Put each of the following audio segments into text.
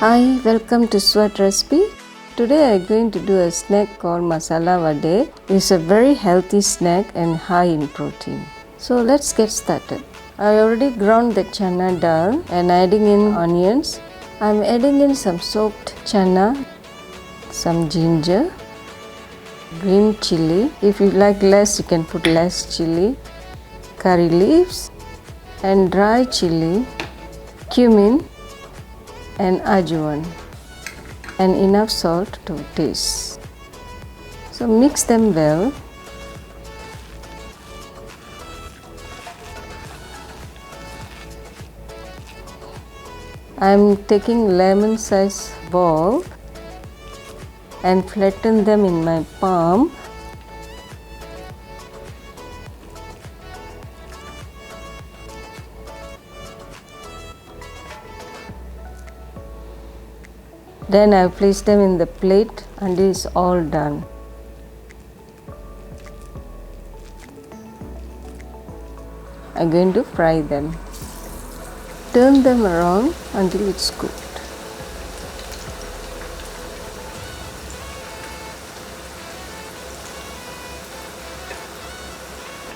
Hi, welcome to Sevat recipe. Today I'm going to do a snack called Masala Vada. It's a very healthy snack and high in protein. So let's get started. I already ground the chana dal and adding in onions. I'm adding in some soaked chana, some ginger, green chili. If you like less, you can put less chili, curry leaves and dry chili, cumin and ajwain and enough salt to taste. So mix them well. I am taking lemon size ball and flatten them in my palm. Then I place them in the plate until it's all done. I'm going to fry them. Turn them around until it's cooked.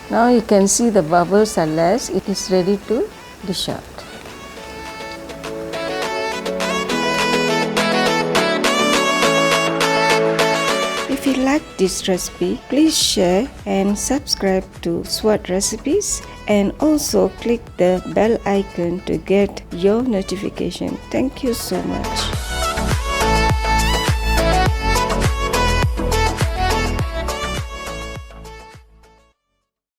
Now you can see the bubbles are less. It is ready to dish out. If you like this recipe, please share and subscribe to Sevat recipes and also click the bell icon to get your notification. Thank you so much.